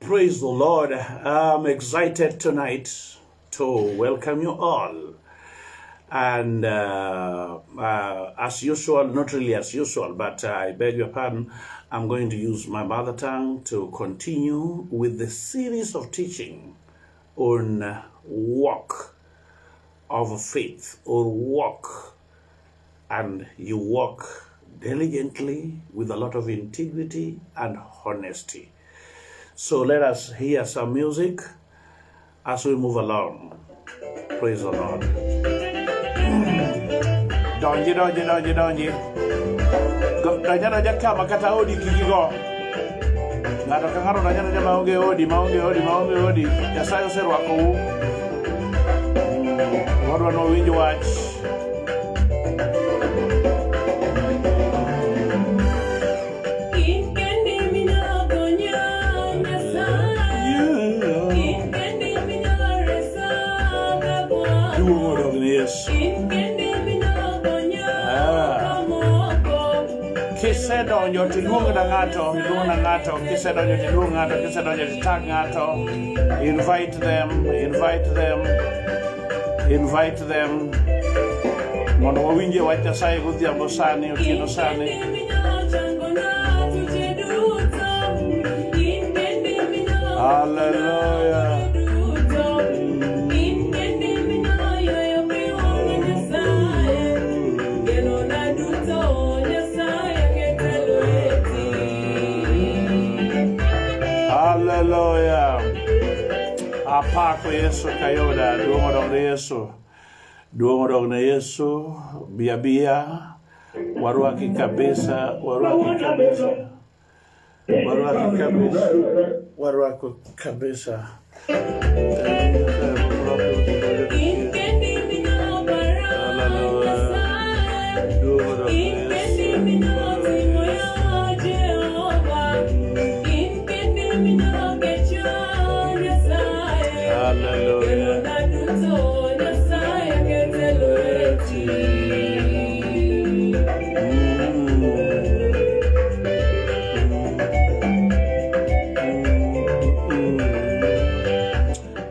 Praise the Lord. I'm excited tonight to welcome you all. And as usual, not really as usual, but I beg your pardon, I'm going to use my mother tongue to continue with the series of teaching on walk of faith, or walk, and you walk diligently with a lot of integrity and honesty. So let us hear some music as we move along. Praise the Lord. Donji. Donja kama kata odi kikigo. Ngado kangaro donja maonge odi. Nyasaye oserwako u. Wadwa no winj wach. Kisedonjo tiluong na ng'ato, kisedonjo tiluong ng'ato, kisedonjo titag ng'ato, invite them, mondo wawinje wach Nyasaye godhiambo sani, otieno sani. Hallelujah. Hallelujah. Apako Yesu kayoda, duongo dog na Yesu, bia, warwaki kabisa.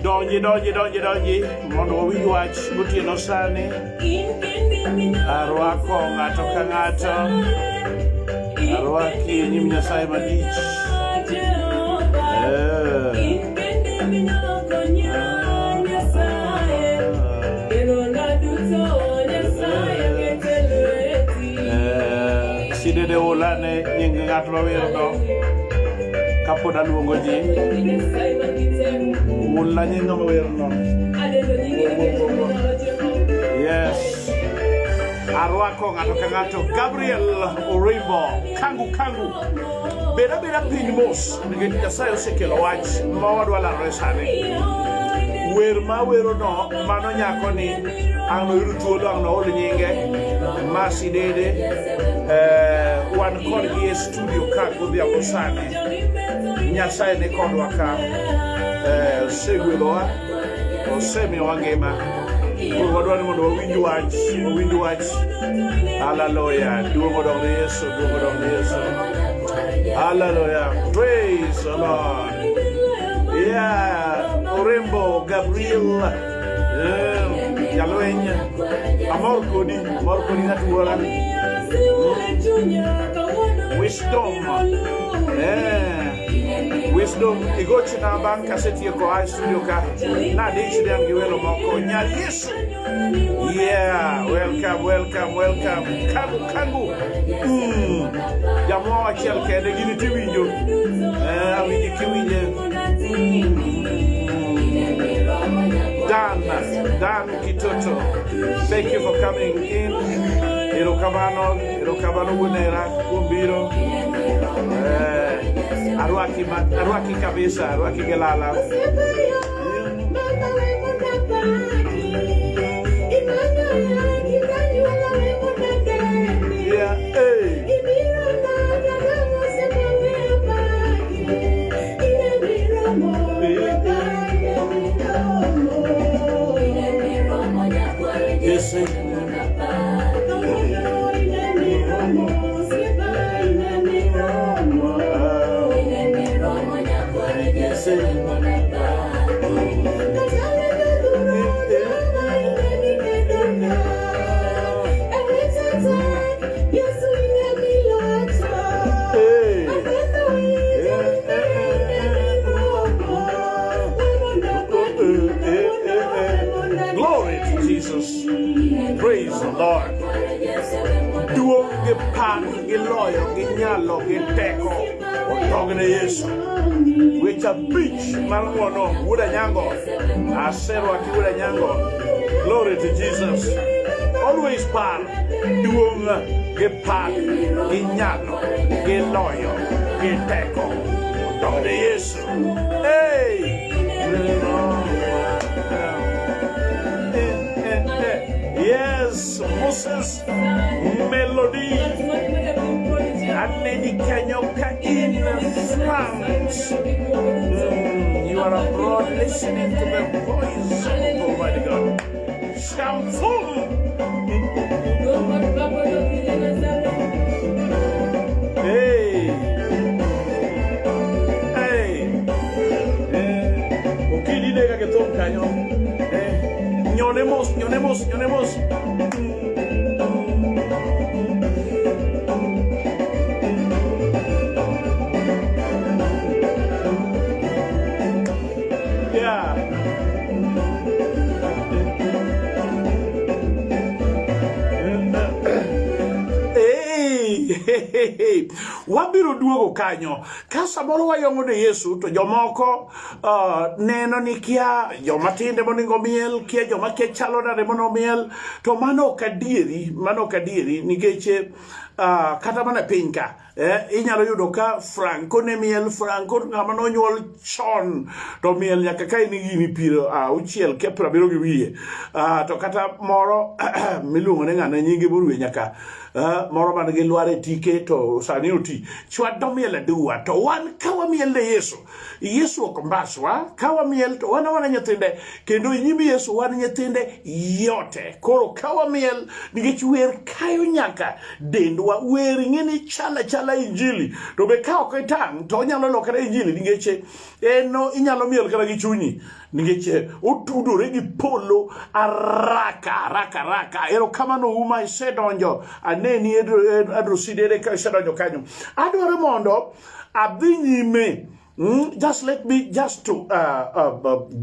Donji, mondo wawinj wach gotieno sani. Arwako ng'ato ka ng'ato, arwaki nyim Nyasaye malich. Sidede olane nying ng'at mawero kapod aluongo ji. Mulla nying mawero no. Yes. Arwako ng'ato ka ng'ato. Gabriel Orimbo, kangu. Beda piny mos, nikech Nyasaye osekelo wach mawadwa laro sani. Wer ma wero no, mano nyako ni ang noyudo thuolo ang nool nyinge Masidede wan kodgi e studio ka godhiambo sani. Nyasaye ni kodwa ka osegwelowa, osemiyowa ngima. Koro wadwa ni mondo wawinj wach. Hallelujah. Duongo dog ne Yesu. Hallelujah. Praise the Lord. Yeah. Orembo Gabriel. Jalweny. Amor kodi ng'atuora. Wisdom igochi na bang kasetieko high studio ka na dich dem gi welo moko nya Yesu. Yeah, welcome. Kangu. Jamo achiel kende gini tiwinjo. Awinji kiwinje. Dan Kitoto. Thank you for coming in. Erokabano gunera kumbiro. Arwaki kabisa, arwaki gelala. Yeah, hey. Yes, Glory to Jesus. Praise the Lord. Duong ge pan ge loyo ge nyalo ge teko otogne Yesu. Which a beach malwono wuda nyango. Asero aki wuda nyango. Glory to Jesus. Always pan duong ge pan ge nyalo ge loyo ge teko otogne Yesu. Hey. Yes, Moses melody and Lady Kanyoka in France. You are abroad listening to the voice of Almighty God. Shamful. Hey. Hey. Okidi nega que ton kanyo. Ñonemos. Yeah. Hey. Wabiro duogo kanyo. Kasa moro wayongo ne Yesu to jomoko neno ni kia joma tinde moningo miel kia joma ke chalo na mono miel to mano kadieri nikech kata mana pinka inyalo yudo ka Franco ne miel Franco ngama no nyuol chon to miel nyaka kai ni gini piro uchiel ke prabiro gi wiye to kata moro milungo ne ngana nyinge borwe nyaka moro man gi lware tike to sani uti chwa do miel duwa to wan kawa miel le Yesu okombaswa kawa miel to wana nyatinde kendo nyimi Yesu wan nyatinde yote koro kawa miel nikech wer kayo nyaka dendwa wer ngeni chala injili to be kawo ketang to nyalo lokere injili nikech eno inyalo miel kara gi chunyi nikech otudore gi polo raka ero kamano uma isedonjo aneni adrosidere ka isedonjo kanyo adwaro mondo adhi nyime. Just let me to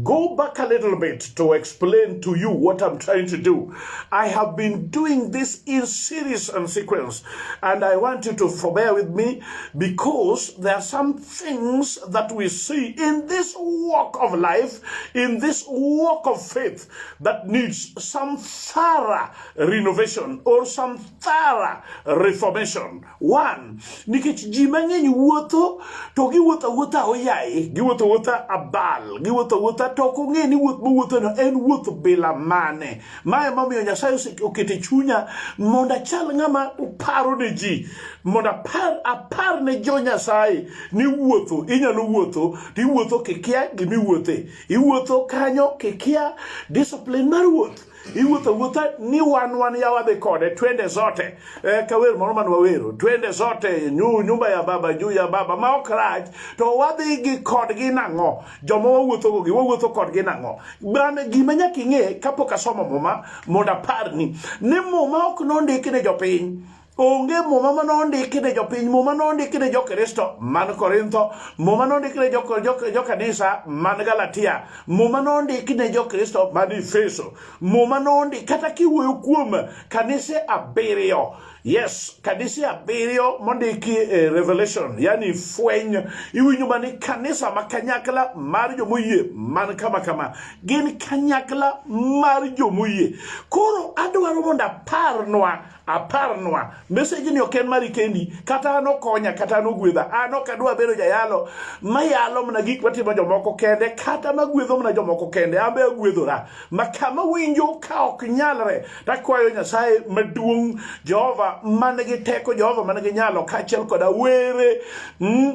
go back a little bit to explain to you what I'm trying to do. I have been doing this in series and sequence, and I want you to forbear with me because there are some things that we see in this walk of life, in this walk of faith, that needs some thorough renovation or some thorough reformation. One, nikech ji mang'eny wuotho to giwuotho oyai giwuotho abal giwuotho to kong'e ni wuoth mowuotho no en wuoth bila mane mae momiyo Nyasaye okete chunya mondo achal ng'ama paro ne ji mondo apar ne jo Nyasaye ni wuotho inyalo wuotho ti wuotho kikia gimi wuothe iwuotho kanyo kikia discipline mar wuoth iwuotho ni wan yawadhi kode twende zote kawer moro man wawero twende zote nyumba ya baba juu ya baba ma okraj to wadhi gi kodgi nang'o jomo wawuotho kodgi nang'o bane gima nyaka ing'e kapok asomo muma mondo aparni ni muma ok nondiki ne jopiny onge muma manondiki ne jopiny muma nondiki ne jokristo man Korintho muma nondiki ne jokanisa man Galatia muma nondiki ne jokristo man Efeso muma nondiki kata kiwuoyo kuom kanise abiriyo. Yes, kanisa abiriyo mondiki Revelation yani fweny iwinjo mani kanisa makanyakla mar jomoyie man kama gin kanyakla mar jomoyie koro adwaro mondo aparnwa message ni oken mari kendi kata ano konya kata ano gwedha ano kadwa bedo jayalo mayalo mna gik matimo jomoko kende kata magwedho mna jomoko kende ambe agwedhora makama winjo ka ok nyalre takwayo Nyasaye maduong' Jehova manigi teko Jehova manigi nyalo kachiel koda were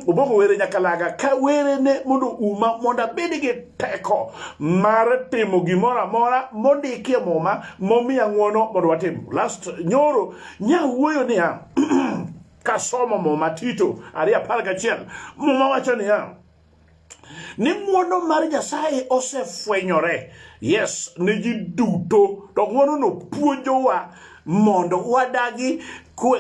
obogo were nyakalaga ka were ne mondo uma mondo bedi gi teko mar timo gimoro amora mondiki muma momiya ng'wono mondo watim last nyoro nyawuoyo niya kasomo muma Tito 2:1 muma wacho niya Ni ng'wono mar Nyasaye osefwenyore. Yes, ni ji duto. To ng'wono no puonjowa mondo wadagi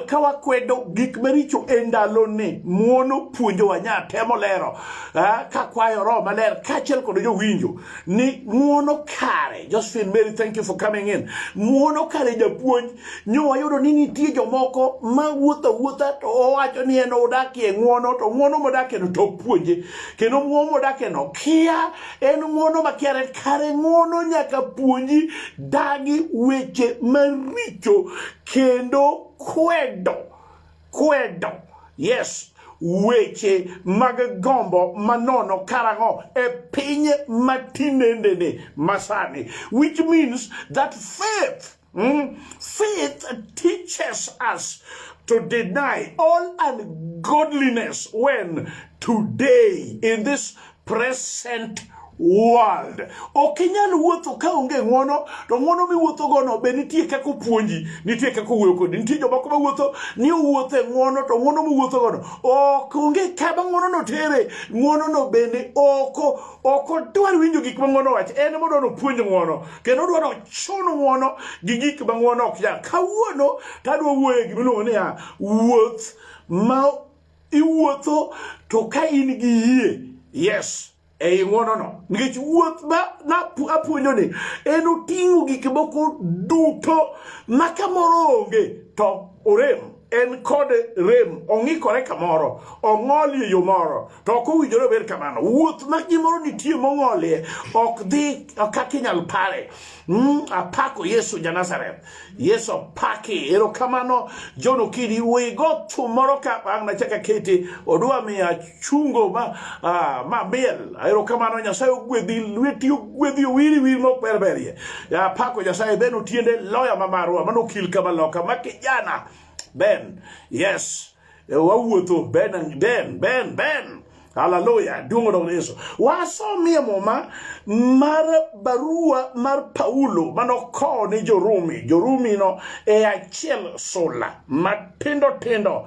ka wakwedo gik maricho e ndalo ni. Ng'wono puonjowa, temo lero ka kwayo Roho Maler kaachiel kod jowinjo ni ng'wono kare. Josephine Mary, thank you for coming in. Ng'wono kare japuonj. Wayudo ni nitie jomoko ma wuotha to owacho ni en odakie ng'wono, to ng'wono modakie no to puonje. Kendo ng'wono modakie no kia en ng'wono makiare. Kare ng'wono nyaka puonji dagi weche maricho kendo kwedo. Yes, weche mag gombo manono karang'o e piny matinendene masani, which means that faith teaches us to deny all ungodliness when today in this present world. Okinyal wuotho ka onge ng'wono, to ng'wono miwuotho gono be nitie kaka opuonji, nitie kaka owuoyo kodi. Nitie jomoko mawuotho ni owuotho e ng'wono, to ng'wono miwuotho gono ok onge kama ng'wono no tere. Ng'wono no bende ok odwar winjo gik ma ng'wono wacho. En modwa nopuonj ng'wono, kendo odwa nochun ng'wono gi gik ma ng'wono ok nyal. Kawuono tadwa wuoyo gima iluongo ni wuoth ma iwuotho to ka in gi yie. Yes, ei ng'wono no. Nikech wuoth ma apuonjo ni en oting'o gik moko duto ma kamoro onge to orem. En kod rem, ong'ikore kamoro, ong'olie yo moro, to ok owinjore ber kamano. Wuoth ma gimoro nitie mong'olie ok dhi kaka inyal pare. Apako Yesu Janazareth. Yesu apaki. Erokamano John Okidi wego moro ka ang' nachaka keti odwa miya chungo ma bel. Erokamano Nyasaye ogwedhi lweti, ogwedhi wiri mokberberie. Apako Nyasaye Ben Otiende loya mamarwa manokil kama loka makijana Ben. Yes, wawuotho Ben. Hallelujah. Dungo Yesu. Wasomie moma mar barua mar Paulo manoko ni Jorumi no e achiel sula matindo 17.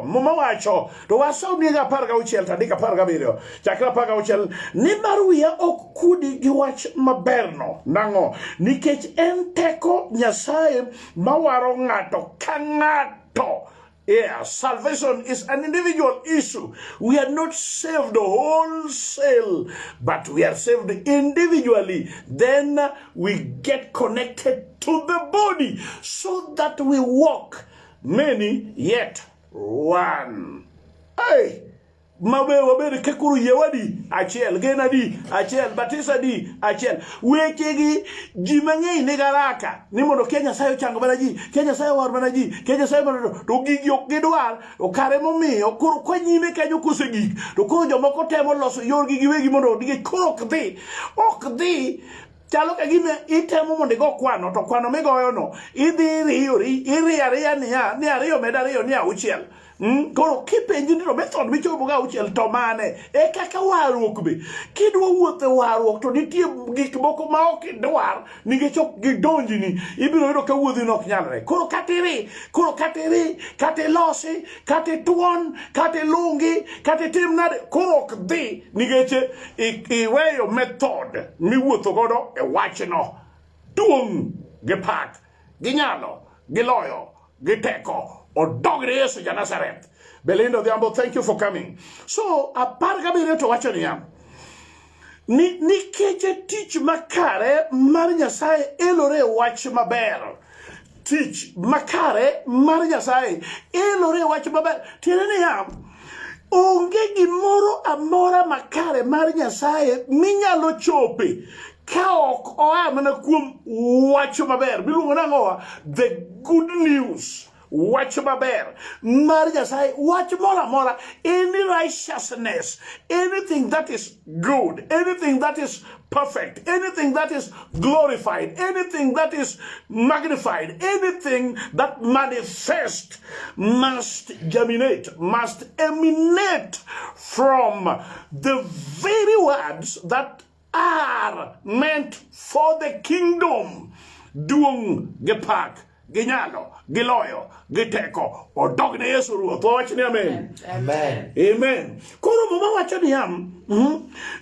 Moma wacho to wasomie 16 tandika 17 chakra 16 ni Maria ok kudi gi wach maberno nang'o nikech en teko Nyasaye mawaro ng'ato ka ng'ato. Yeah, salvation is an individual issue. We are not saved wholesale, but we are saved individually. Then we get connected to the body so that we walk many yet one. Hey! Mabe kekuru yewadi achiel genadi achiel batisa di achiel wechegi ji mang'eny ni garaka ni mondo Kenya sayo chango bana ji Kenya sayo war bana ji Kenya sayo bana to gigi ok gidwar to kare momiyo koro kwanyime kanyo kose gik to koro jomoko temo loso yorgi giwegi mondo dige koro ok dhi chalo ka gime itemo mondo go kwano to kwano migoyo no idhi iriyo ni ariyo med ariyo ni auchiel. Koro kipenji ni to method michopo ga auchiel to mane e kaka warruok be kidwa wuotho warruok to nitie gik moko ma ok idwar nikech ok gidonji ni ibiro yudo ka wuodhi no ok nyalre. Koro katiri kate losi kate tuon kate lungi kate tim nade koro ok dhi nikech iweyo method miwuotho godo e wachno. Duong' gi pak gi nyalo gi loyo gi teko odogre Yesu Janazareth. Belinda Odhiambo, thank you for coming. So, aparga to wacho niya. Nikech tich makare mar Nyasaye elore wach maber. Tich makare mar Nyasaye elore wach maber. Tiene niya, onge gimoro amora makare mar Nyasaye minyalo chope ka ok oa mana kuom wach maber. Miluongo nang'o? The good news. Watch maber mar Nyasaye, watch mora any righteousness, anything that is good, anything that is perfect, anything that is glorified, anything that is magnified, anything that manifests must germinate, must emanate from the very words that are meant for the kingdom. Duong gepak ginyalo, giloyo, giteko, odogne Yesu Ruoth. Wachni amen. Amen. Amen. Koro mama wacho ni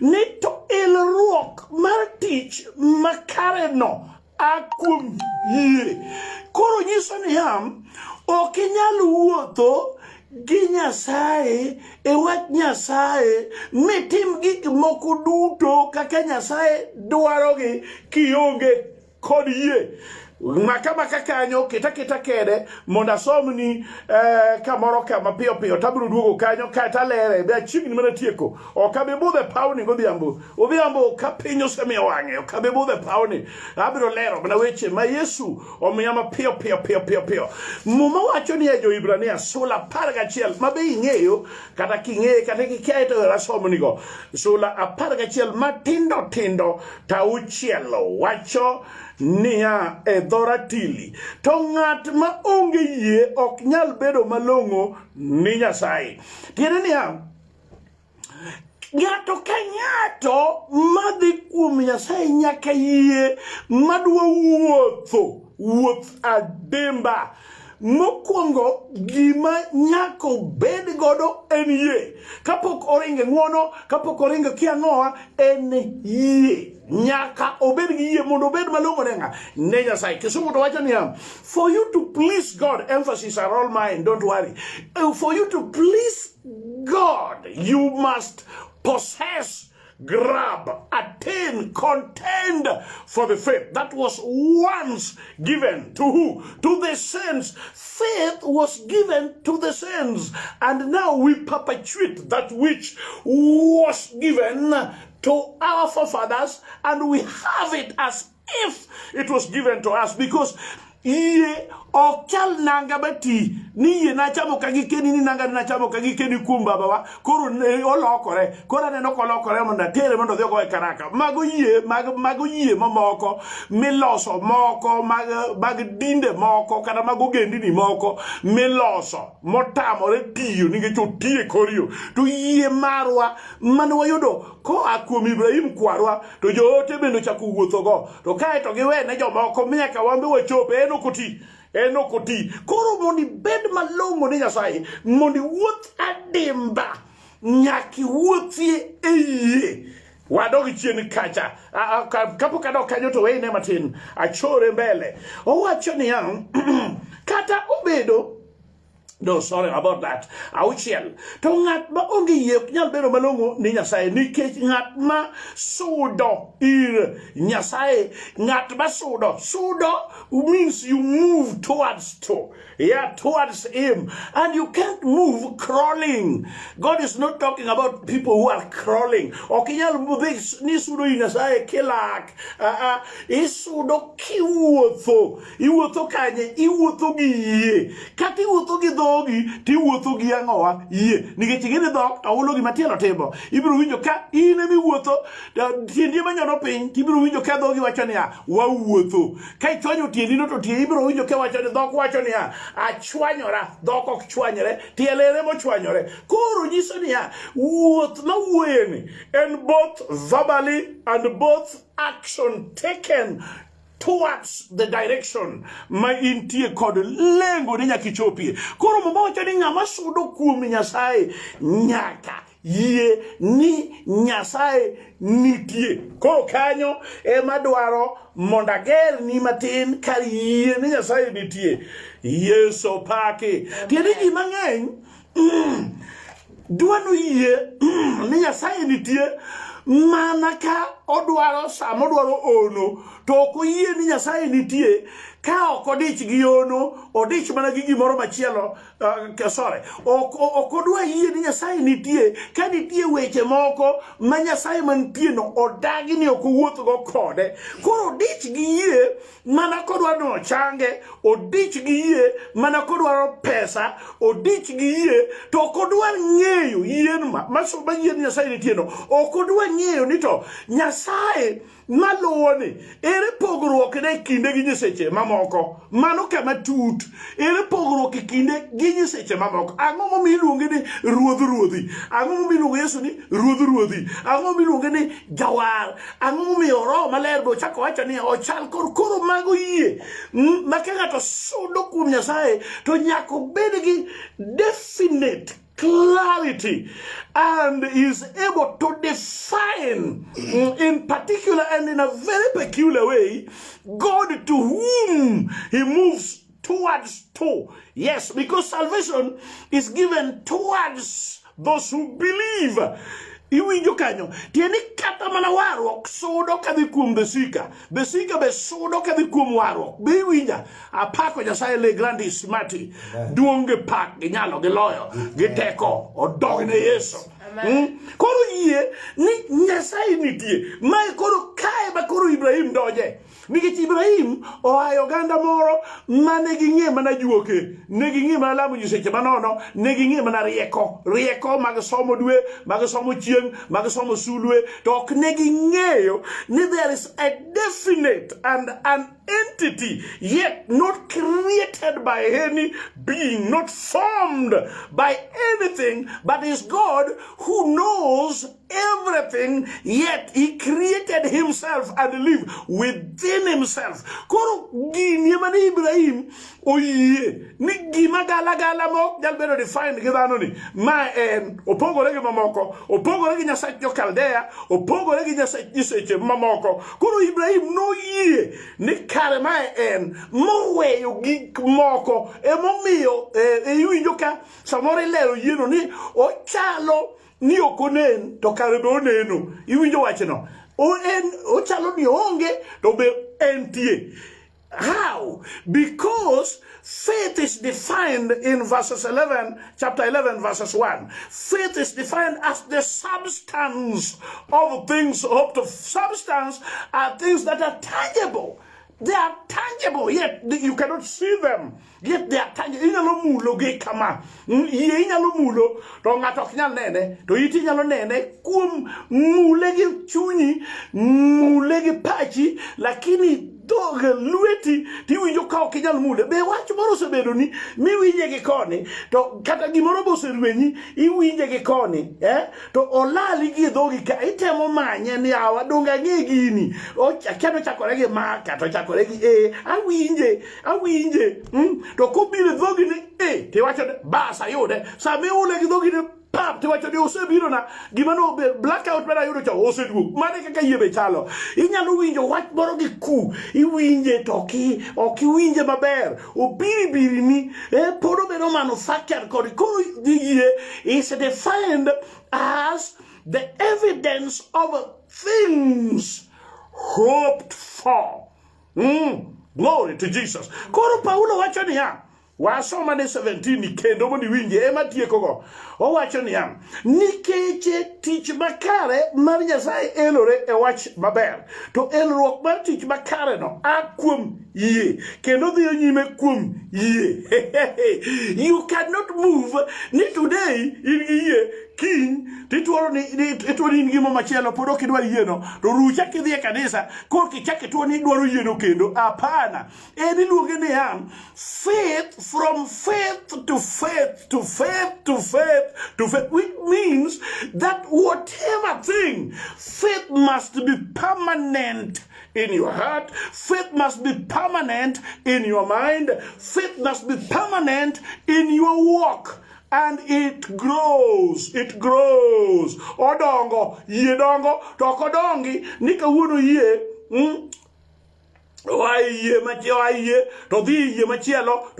ni to ilruok mar tich makare no akum yie. Koro nyiso ni ok inyal wuotho gi Nyasaye e wach Nyasaye mitim gik moko duto kaka Nyasaye dwarogi kionge kod yie. Makama kanyo kita kede monda somni kamoro kama piyo tabro duogo kanyo kata lere be chiegni mana tieko okabe budhe pawni odhiambo ka piny osemiyo wang'e okabe budhe pawni abiro lero mana weche ma Yesu omiya mapiyo muma wacho ni Jo-Ibrania sula 11 mabe ing'eyo kata king'eyo kata kikia to rasomnigo sula 11 matindo tauchielo wacho niya edhoratili to ng'at ma onge yie ok nyal bedo malong'o ni Nyasaye. Tiende niya ng'ato ka ng'ato madhi kuom Nyasaye nyaka yie madwa wuoth Adimba. Mokwongo gima nyako bed godo en yie. Kapok oringe ng'wono, kapok oringe kia ng'owa en yie. Nyaka obed gi yie mondo obed malong'o ne Nyasaye. Kisumu to wacho niya, for you to please God, emphasis are all mine, don't worry. For you to please God, you must possess, grab, attain, contend for the faith that was once given to who? To the saints. Faith was given to the saints, and now we perpetuate that which was given to our forefathers, and we have it as if it was given to us, because iye okal nanga bati ni ye na chamo kagikeni ni nanga na chamo kagikeni kumba baba koro olokore koro ne no kolokore monda tere mondo dhio go karaka mago yie mamoko miloso moko mag dinde moko kana mago gendini moko miloso motamore tiyo ninge chotie korio to yie marwa mane wayudo ko akuom Ibrahim kwarwa to joote bendo chako wuotho go to kae to giwe ne jomoko miaka wambe wachope enokoti koro mondi bed malong'o ne Nyasaye mondi wuoth Adimba nyaki wuothie eyie wadogi chien kacha kapok adok kanyo to weyne matin achore mbele owacho niya kata obedo. No, sorry about that. Auchiel. To ng'at ma onge yie nyal bedo malong'o ni Nyasaye nikech ng'at ma sudo ir Nyasaye. Ng'at ma sudo means you move towards him, and you can't move crawling. God is not talking about people who are crawling. Okinyal move ni sudo ir Nyasaye kilak. Isudo kiwuotho. Iwuotho kanye, iwuotho gi yie. Kati iwuotho gi ti wuotho gi ang'owa yie nikech ing'e dhok to ulo gi matielo timo ibiro winjo ka in emi wuotho tiendi manyono piny tibiro winjo ka dhogi wacho niya wawuotho ka ichwanyo tiendi no to tie ibiro winjo ka wacho ni dhok wacho niya achwanyora dhok ok chwanyore tielere mochwanyore koro nyiso niya wuoth ma wuoyeni en both verbally and both action taken towards the direction ma intie kod lengo ni nyaki chopie koro mobocho ni ng'ama sudo kuom Nyasaye nyaka yie ni Nyasaye nitie ko kanyo ema dwaro monda ger ni matin kar yie ni Nyasaye nitie Yesu pake tiende ji mang'eny dwano yie ni Nyasaye nitie mana ka odwaro samo dwaro ono to ko yie ni Nyasaye nitie ka okodich gi ono odich mana gi gimoro machielo okodwa yie ni Nyasaye nitie ka nitie weche moko ma Nyasaye mantie no odagi ni okowuoth go kode koro odich gi yie mana kodwa no change odich gi yie mana kodwaro pesa odich gi yie to okodwa ng'eyo yien ma yie ni Nyasaye nitie no okodwa ng'eyo ni to Nyasaye Nyasaye maluoni ere pogruok ne kinde gi nyiseche mamoko mano kama tut ere pogruok kinde gi nyiseche mamoko ang'o momiyo iluonge ni ruodhi ang'o momiyo iluonge Yesu ni ruodhi ang'o momiyo iluonge ni jawar ang'o momiyo Roho Maler bo chako wacho ni ochal koro mago yie ma ka ng'ato sudo kuom Nyasaye to nyaka bed gi definite clarity and is able to define in particular and in a very peculiar way God to whom he moves towards to. Yes, because salvation is given towards those who believe. Iwinjo kanyo tieni kata mana warruok sudo kadhi kuom besika be sudo kadhi kuom warruok be iwinja apako Nyasaye le grandis mati duonge pak gi nyalo gi loyo gi teko odogne Yesu koro yie ni Nyasaye nitie mae koro kae ba koro Ibrahim doje nikech Ibrahim oayo ganda moro mane ging'e mana juoke ne ging'e mana lamo nyiseche manono ne ging'e mana rieko mag somo dwe mag somo chieng mag somo sulwe to ok ne ging'eyo ni there is a definite and an entity yet not created by any being, not formed by anything, but is God who knows everything, yet he created himself and live within himself. Koro gini mani Ibrahim oye ni gima gala mo jal bedo defined gidano ni ma en opogore gi mamoko opogore gi Nyasaye jo Kaldea opogore gi Nyasaye mamoko. Koro Ibrahim no ye ni kare ma en moweyo gik moko emomiyo iwinjo ka samoro lero yieno ni ochalo ni okonen to kare be oneno iwinjo wachno ochalo ni onge to be entie. How? Because faith is defined in chapter 11 verses 1. Faith is defined as the substance of things hoped of. Substance are things that are tangible. They are tangible, yet you cannot see them. Yet they are tangible. Inyalo mulo ge kama. Ye inyalo mulo. To ngato kinyal nene. To iti inyalo nene. Kum mule ge chunyi. Mule ge pachi. Lakini doge lueti ti winjo ka ok inyal mule be wach moro sebedo ni mi winje gi koni to kata gimoro bo serwenyi iwinje gi koni to olali gi dhogi ka itemo manye ni awa donga nge gini o chakeno chakore gi maka to chakore gi awinje to kobire dhogi ni ti wacho basa yude sa me ule gi dhogi ni pap ti wacho ni osebiro na gima no blackout bena yudo cha oseduog mane kaka yebe chalo inyalo winjo wach moro gi ku iwinje to ok iwinje maber obiribiri ni podo bedo manufactured kod yie is defined as the evidence of things hoped for. Glory to Jesus. Koro Paulo wacho ni ya wasoma ne 17 kendo moni winje ema tieko go owacho ni am nikeche tich makare mar Nyasaye elore e wach maber to elruok mar tich makare no akum yie kendo dhi nyime kum yie you cannot move ni today in yie king tituoro ni ngimo machielo podo kidwa yieno to rucha kidhi e kanisa kor kichake tuo ni dwaro yieno kendo apana iluonge ni am faith from faith to faith to faith to faith to faith, which means that whatever thing, faith must be permanent in your heart, faith must be permanent in your mind, faith must be permanent in your walk. And it grows. Odongo, ye dongo, toko dongi, nika wuno ye, to the machielo,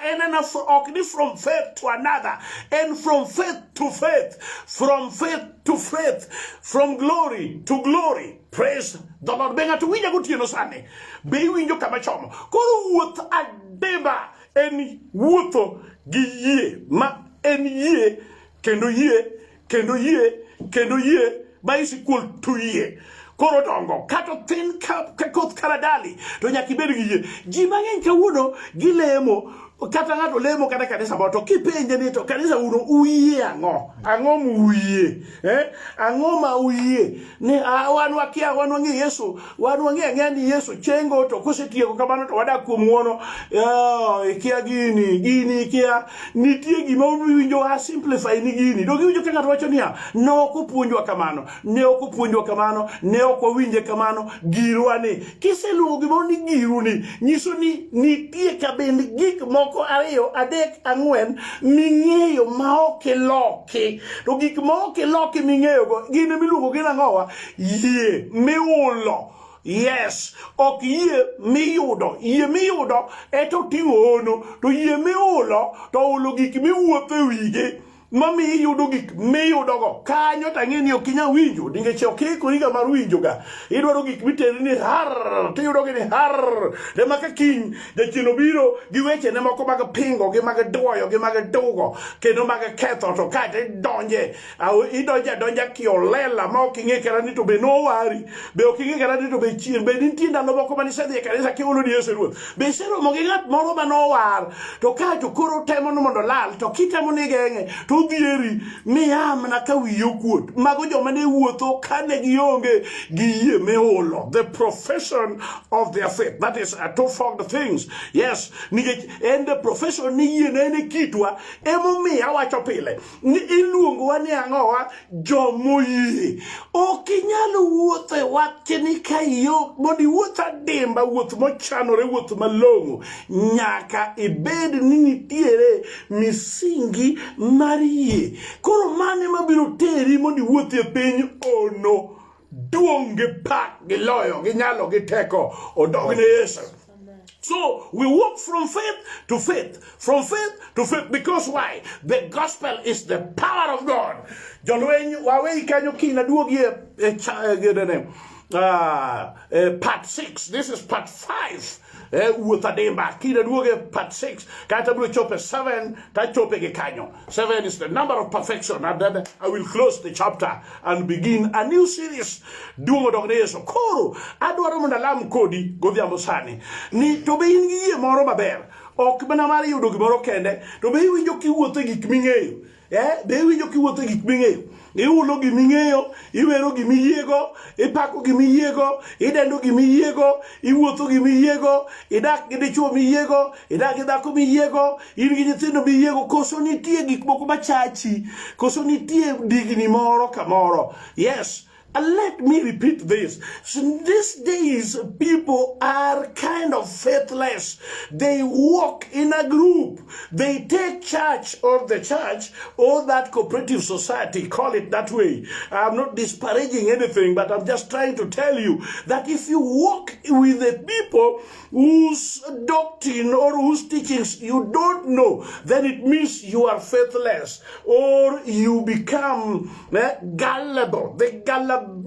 and enough from faith to another, and from faith to faith, from faith to faith, from glory to glory. Praise the Lord. Benga tu winja gutieno sane. Be winjo kama chomo. Koro wuoth Adimba en wuotho gi yie ma en yie kendo yie ba isikul tu yie. Koro dongo kato thin ka koth karadali to nyaki bed gi yie ji mang'eny kawuono gilemo kata ngato lemo kata kanisa moto kipenje ni to kanisa uno uye ango muye ango ma uye ne wan wakia wan wangi Yesu wan wangi ngani Yesu chengo to kusetieko kamano to wadak kuom wono ikia gini kia nitie gima winjo ha simplify ni gini do giwinjo kanga wacho niya no okupuonjwa kamano ne okupuonjwa kamano ne okwawinje kamano girwane kiseluongo gima ni giruni nyiso ni nitie kabend gik moko ariyo adek ang'wen ming'eyo ma ok loki to gik ma ok loki ming'eyo go gin miluongo gin ang'owa yie miulo. Yes, ok yie miyudo eto ting'o ono to yie miulo to ulo gik miwuotho e wige mami yudo gik miyudo go kanyo tang'eni ok inya winjo ningeche okikori ga mar winjo ga idwaro gik miteri ni har tiyudo gi ni har de maka kiny jachino biro gi weche ne moko mag pingo gi mag duoyo gi mag dugo kendo mag ketho to kate donje au idonja kiolela ma ok ing'e kara ni to be nowari be ok ing'e kara ni to be chien be nitie ndalo moko mani sedhi e kanisa kiulo ni Yesu Ruoth be seromo gi ng'at moro manowar to ka to koro temo no mondo lal to kitemo ni geng'e to dhieri miyamna ka wiyo kuot mago joma ne wuotho kane gionge gi yie miulo the profession of their faith that is a two-fold things. Yes, and the profession ni yie ne kitwa emomiyo awacho pile ni iluongo ni ang'owa jomoyie ok inyalo wuotho e wach ni kayo mondo iwuoth adimba wuoth mochanore wuoth malong'o nyaka ibed ni nitiere misingi mar yie koro mane mabiro teri mondo iwuoth e piny ono duong' gi pak gi loyo gi nyalo gi teko odogne Yesu. So we walk from faith to faith, because why? The gospel is the power of God. Jolwenyi wawe kanyo kina duogie part 6. This is part 5. With Adimba, kina duogie part 6. Kata bro chope 7. Ta chope ge kanyo. 7 is the number of perfection. And then I will close the chapter and begin a new series. Duomo dogne Yesu. Koro adwaro mondo alam kodi godhiambo sani. Ni to be in gi yie moro maber. Ok mana mari yudo gimoro kende. To be iwinjo kiwuotho e gik ming'eyo. Be iwinjo kiwuotho e gik ming'eyo. Iulo giming'eyo, iwero gimiyiego, ipako gimiyiego, idendo gimiyiego, iwuotho gimiyiego, idak gi dichuo miyiego, idak gi dhako miyiego, in gi nyithindo miyiego, koso nitie gik moko machachi, koso nitie digni moro kamoro. Yes. And let me repeat this. So these days, people are kind of faithless. They walk in a group. They take church or the church or that cooperative society, call it that way. I'm not disparaging anything, but I'm just trying to tell you that if you walk with the people whose doctrine or whose teachings you don't know, then it means you are faithless or you become gullible. The gullibility of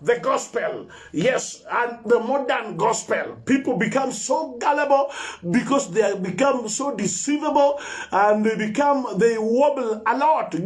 the gospel. Yes, and the modern gospel. People become so gullible because they have become so deceivable and they wobble a lot.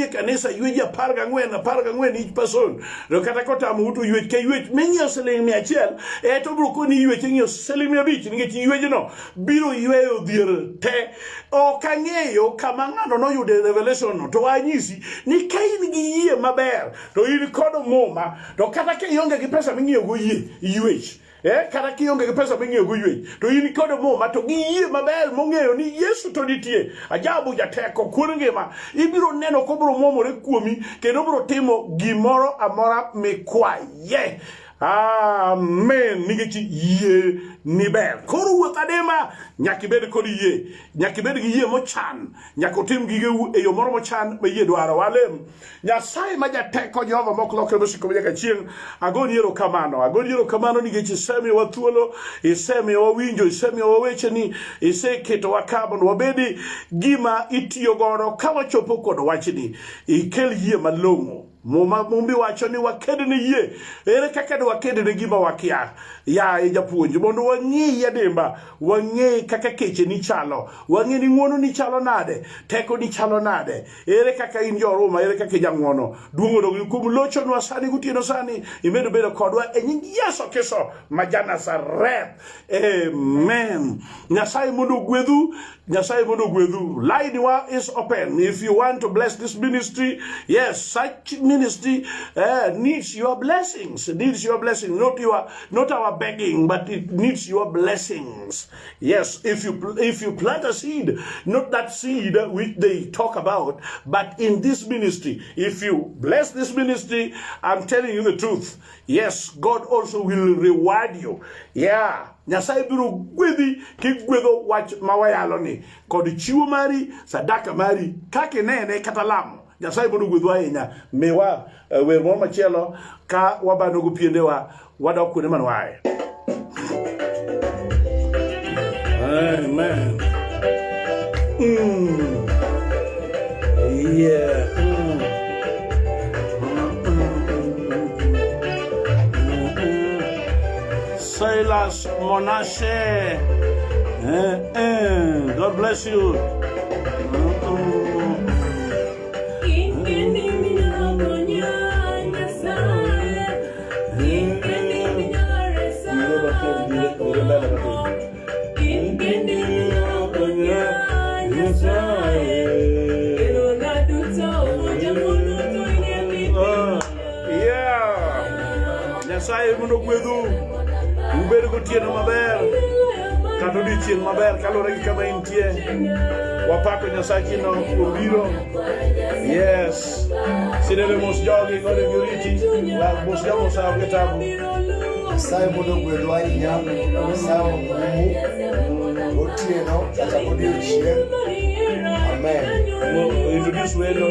Kanisa yueji 14 each person. Rokatakota mutu yueji ke yueji mengi oselemi achiel to bruko ni yueji ngi oselemi abich ningechi yueji no biro yueyo dhier te o kangeyo kama ng'ano no yude revelation no to wanyisi ni kain gi yie maber to in kodo moma to kata ke yonge gi pesa ming'iyo go yie yueji kata kionge gi pesa ming'iyo go yueji to in kodo moma to gi yie maber mong'eyo ni Yesu to nitie ajabu jateko kuon ngima ibiro neno kobro momore kuomi kendo bro timo gimoro amora mikwaye. Amen. Nigechi yie ni ber. Koro wuoth Adimba nyaka ibed kod yie. Nyaka ibed gi yie mochan. Nyaka otim gigeu e yo moro mochan ma yie dwaro. Walem. Nyasaye ma jateko Jehova mok lokre mosiko nyaka chieng'. Agoni erokamano. Agoni erokamano nikech isemiyowa thuolo, isemiyowa winjo, isemiyowa wecheni, iseketowa ka mondo wabedi gima itiyo godo ka wachopo kod wachni. Ikel yie malong'o Mumbi wacho ni waked ni yie. Ere kaka waked ni gima wakia. Ya japuonj mondo wangi Adimba, wangi kaka keche ni chalo, wangi ni nguono ni chalo nade, teko ni chalo nade. Ere kaka in joruma, ere kaka janguono. Duongo do kum locho nwa sani gutieno sani, imedo bedo kodwa e nying Yesu Kristo majana Nazareth. Amen. Nyasaye mondo gwedhu, Nyasaye mondo gwedhu. Line is open. If you want to bless this ministry, yes, such ministry needs your blessings. Needs your blessings, not our begging, but it needs your blessings. Yes, if you plant a seed, not that seed which they talk about, but in this ministry, if you bless this ministry, I'm telling you the truth. Yes, God also will reward you. Yeah. Nyasaye biro gwedhi kigwedho wach mawayalo ni kod chiwo mari sadaka mari kake nene kata lamo. Nyasaye biro gwedho ahinya. Mewa wer moro machielo ka wabano go piendewa wadok kuonde manwae. Amen. Yeah. Silas Monashe. God bless you. Yeah. Nyasaye mondo gwedhu. Ubedo gotieno maber. Kata odiochieng' maber kalore gi kama intie. Wapako Nyasaye no obiro. Yes. Sinene mos jogi gode giuriti. La mos jogo sa kitabu. Nyasaye mondo gwedhu ahinya. Nyasaye ogumu. Otieno kata odiochieng'. Amen. Introduce welo.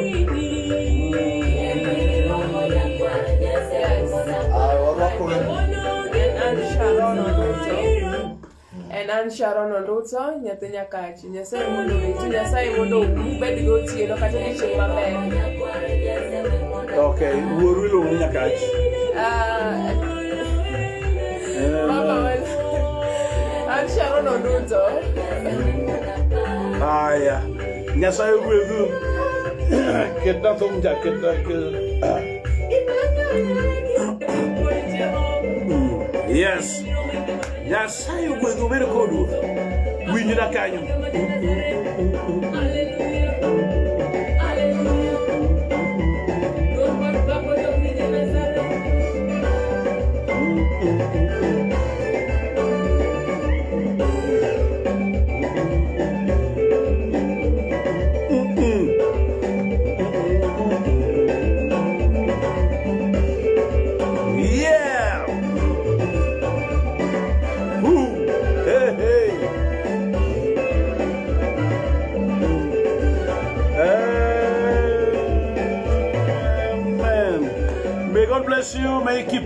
And I'm Sharon Onduto, Nyatenya Kachi. Nyasaye mondo witu, Nyasaye mondo ubed gotieno kata odiochieng' maber. Okay, wuoru iluongo ni Nyakachi. I'm Sharon Onduto. Aya, Nyasaye gwedhu. Ketna thum ja ketna. Yes. Nyasaye gwedhu bedo kodu. Winjra kanyo. God bless you. May you keep